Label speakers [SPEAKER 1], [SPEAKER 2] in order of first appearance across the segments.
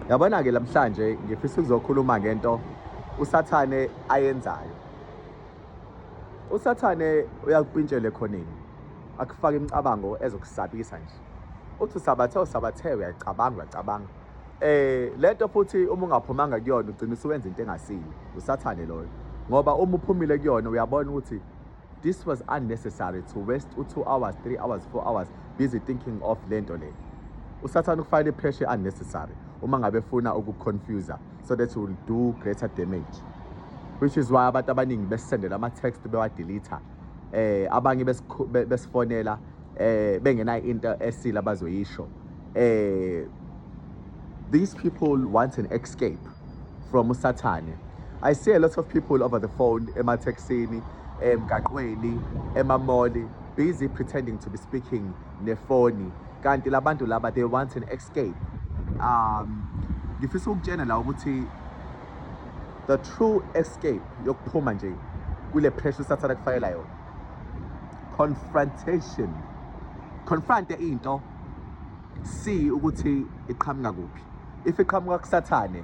[SPEAKER 1] Yabona-ke namhlanje ngifisa ukuzokhuluma ngento uSathane ayenzayo. uSathane uyakupintshela ekhoneni, akufaka imicabango ezokusabisa nje. Uthi usabathe uyacabanga. Lento futhi uma ungaphumanga kuyona ugcina usuwenza into engasiyo. uSathane loyo. Ngoba uma uphumile kuyona uyabona ukuthi this was unnecessary to waste 2 hours, 3 hours, 4 hours busy thinking of lento le. uSathane ukufaka i-pressure unnecessary uma ngabe efuna ukuconfuse so that will do greater damage, which is why abantu abaningi besendela ama-text bewa-delete, abanye besifonela bengenayo into esile abazoyisho. These people want an escape from uSathane. I see a lot of people over the phone, emateksini, emgaqweni, emamoli, busy pretending to be speaking nefoni. Kanti labantu laba, they want an escape. Ngifisa ukutshena la ukuthi the true escape yokuphuma nje kule pressure uSathane akufayela yona. Confrontation. Confront into, see ukuthi iqhamuka kuphi. If iqhamuka kuSathane,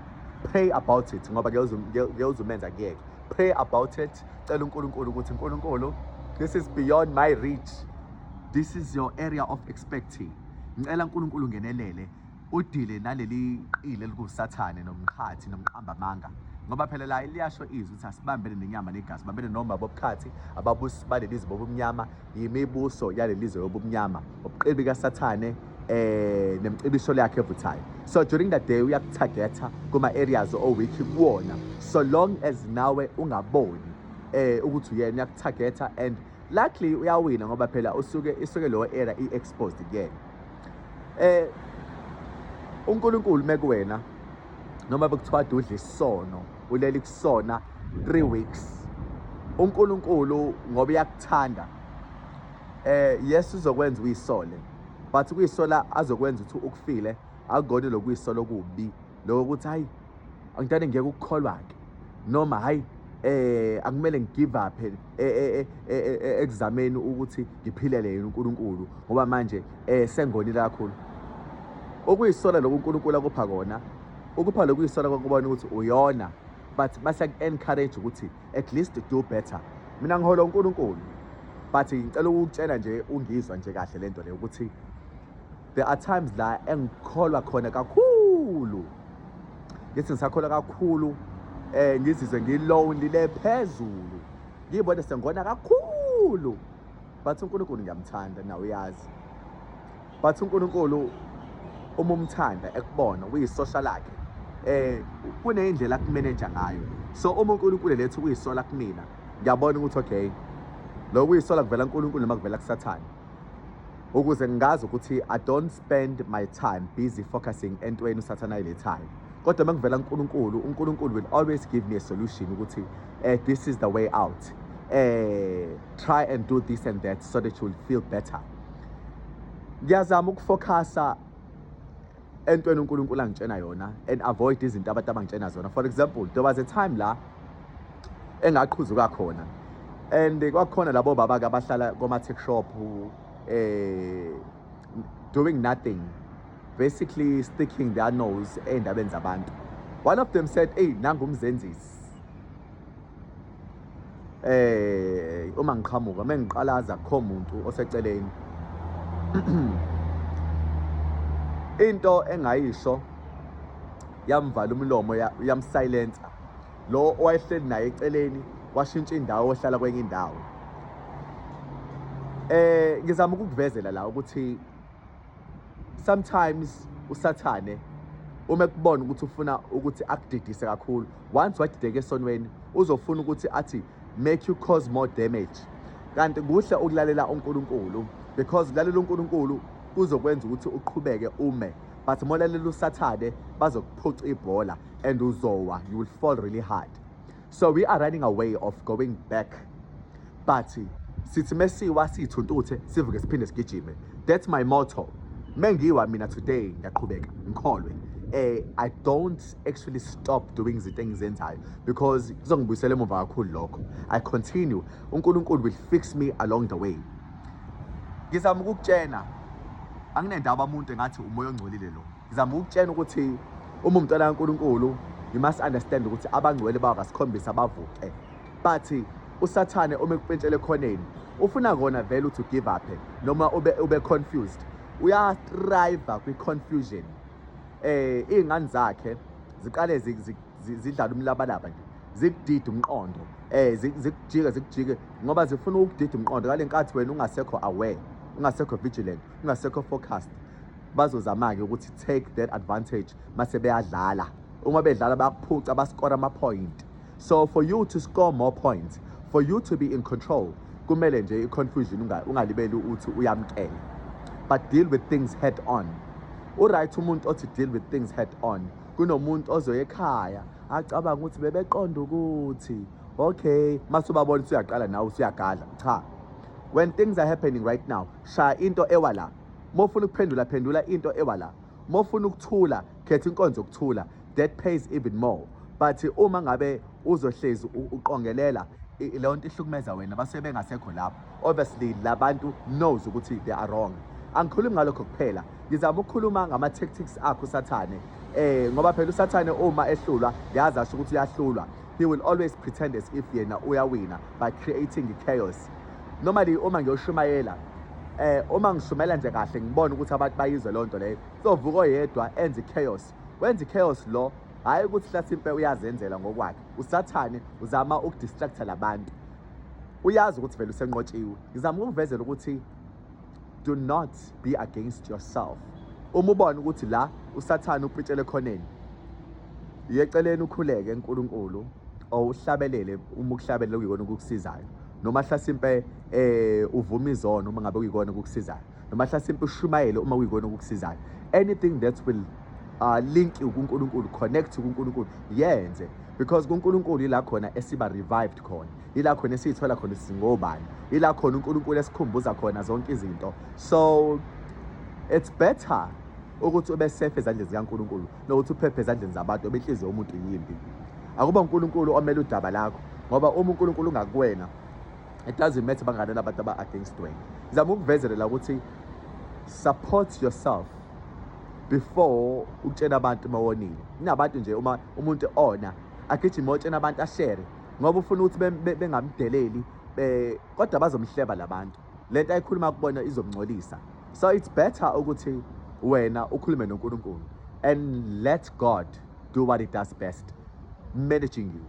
[SPEAKER 1] pray about it ngoba kuyozumenza kuyeke. Pray about it. Cela uNkulunkulu ukuthi uNkulunkulu, this is beyond my reach. This is your area of expecting. Ngicela uNkulunkulu ngenelele udile naleli qile likuSathane nomqhathi nomqamba manga. Ngoba phela la liyasho izwi ukuthi asibambele nenyama negazi, bambele noma bobukhathi ababusi baleli zwe bobumnyama, yimibuso yaleli zwe bobumnyama, ubuqebi kaSathane nemicibisho yakhe evuthayo. So during that day uyakutargeta kuma areas weak kuwona, so long as nawe ungaboni ukuthi uyena uyakutargeta, and luckily uyawina ngoba phela isuke lo area i-exposed again. uNkulunkulu mekuwena noma bekuthiwa udla isono, uleli kusona 3 weeks, uNkulunkulu ngoba uyakuthanda yes uzokwenza uyisole, but ukuyisola azokwenza ukuthi ukufile akugone lokuyisola okubi, lokuthi hayi angidane ngeke ukukholwa ke, noma hayi akumele ngigive up exameni ukuthi ngiphilele yena uNkulunkulu ngoba manje sengonile kakhulu. Ukuyisola lokho uNkulunkulu akupha kona, ukupha lokuyisola kokubona ukuthi uyona, but base encourage ukuthi at least do better. Mina ngihola uNkulunkulu, but ngicela ukutshela nje ungizwa nje kahle lento le ukuthi there are times la engikholwa khona kakhulu, ngithi ngisakholwa kakhulu, ngizizwe ngilonely le phezulu, ngibone sengona kakhulu, but uNkulunkulu ngiyamthanda nawe uyazi. But uNkulunkulu uma umthanda ekubona uyisosha lakhe, kuneyindlela akumanage ngayo. So uma uNkulunkulu lethu uyisola kumina, ngiyabona ukuthi okay, lo uyisola kuvela uNkulunkulu noma kuvela kuSathane, ukuze ngigazi ukuthi I don't spend my time busy focusing entweni uSathane ayilethile. Kodwa mangivela uNkulunkulu will always give me a solution ukuthi this is the way out. Try and do this and that so that you will feel better. Ngiyazama ukufocusa entweni uNkulunkulu angitshena yona and avoid izinto abantu abangitshena zona. For example, there was a time la engaqhuzuka khona, and kwakhona labo baba ke abahlala koma tech shop doing nothing, basically sticking their nose endabeni zabantu. One of them said, hey, nangumzenzisi. Uma ngiqhamuka mengiqalaza kho umuntu oseceleni into engayisho yamvala umlomo, yamsilence. Lo owayehleli naye eceleni washintsha indawo, ohlala kwenye indawo. Ngizama ukukuvezela la ukuthi sometimes uSathane uma kubona ukuthi ufuna ukuthi akudidise kakhulu, once wadideka esonweni uzofuna ukuthi athi make you cause more damage. Kanti kuhle ukulalela uNkulunkulu, because ukulalela uNkulunkulu uzokwenza ukuthi uqhubeke ume, but molalela uSathane bazokuphuca ibhola and uzowa, you will fall really hard. So we are running away of going back, but sithi mesiwa sithuntuthe sivuke siphinde sigijime. That's my motto. Mengiwa mina today ngiyaqhubeka ngikholwe. I don't actually stop doing izinto engizenzayo because kuzongibuyisela emuva kakhulu lokho. I continue. uNkulunkulu will fix me along the way. Ngizama ukukutshena, anginendaba umuntu engathi umoya ongcolile lo. Ngizama ukutshena ukuthi uma umntwana kaNkulunkulu, you must understand ukuthi abangcwele bakasikhombisa bavuke. But usathane uma ekupentshele ekhoneni ufuna kona vele to give up noma ube confused. Uyathrive kwi-confusion. Iy'ngane zakhe ziqale zidlala umlabalaba nje, zikudida umqondo, zikujike ngoba zifuna ukudida umqondo ngale nkathi wena ungasekho aware, ungasekho vigilant, ungasekho focused. Bazozama-ke ukuthi take that advantage mase beyadlala. Uma bedlala bayakuphuca bascore ama-point. So for you to score more points, for you to be in control, kumele nje i-confusion ungalibeli uthi uyamkele. But deal with things head on. Uright umuntu othi deal with things head on. Kunomuntu ozoya ekhaya acabanga ukuthi bebeqonda ukuthi okay, mase ubabona usuyaqala nawe usuyagadla. Cha. When things are happening right now, shaya into ewala. Mofuna ukuphendula phendula into ewala. Mofuna ukuthula, khetha inkonzo yokuthula. That pays even more. But uma ngabe uzohlezi uqongelela leyo nto ihlukumeza wena base bengasekho lapho, obviously labantu knows ukuthi they are wrong. Angikhulumi ngalokho kuphela, ngizama ukukhuluma ngama tactics akho usathane. Ngoba phela usathane uma ehlulwa yazi asho ukuthi uyahlulwa. He will always pretend as if yena uyawina by creating chaos. Normally uma ngiyoshumayela uma ngishumayela nje kahle ngibona ukuthi abantu bayizwe loo nto leyo, sovuka oyedwa enze chaos. Wenza chaos lo hayi ukuthi Hlasimpe uyazenzela ngokwakhe. Usathane uzama ukudistracta labantu. Uyazi ukuthi vele usenqotshiwe. Ngizama ukuvezela ukuthi do not be against yourself. Uma ubona ukuthi la usathane upitshele khoneni, yeceleni ukhuleke eNkulunkulu uhlabelele uma ukuhlabelela kuyikona ukukusizayo. Noma Hlasimpe uvuma izono uma ngabe kuyikona ukukusizayo. Noma Hlasimpe ushumayele uma kuyikona ukukusizayo. Anything that will link you kuNkulunkulu, connect you kuNkulunkulu, yenze. Because kuNkulunkulu ila khona esiba revived khona, ila khona esithola khona singobani, ila khona uNkulunkulu esikhumbuza khona zonke izinto. So it's better ukuthi ube safe ezandleni zikaNkulunkulu nokuthi uphephe ezandleni zabantu benhliziyo yomuntu yimbi. Akuba uNkulunkulu omele udaba lakho, ngoba uma uNkulunkulu ungakuwena, it doesn't matter bangalela abantu aba against wena. Ngizama ukuvezelela ukuthi support yourself before ukutshena abantu mawonile. Kunabantu nje uma umuntu ona agijima utshena abantu ashare ngoba ufuna ukuthi bengamdeleli kodwa bazomhleba labantu. Lento ayikhuluma kubona izomngcolisa. So it's better ukuthi wena ukhulume noNkulunkulu and let God do what he does best, managing you.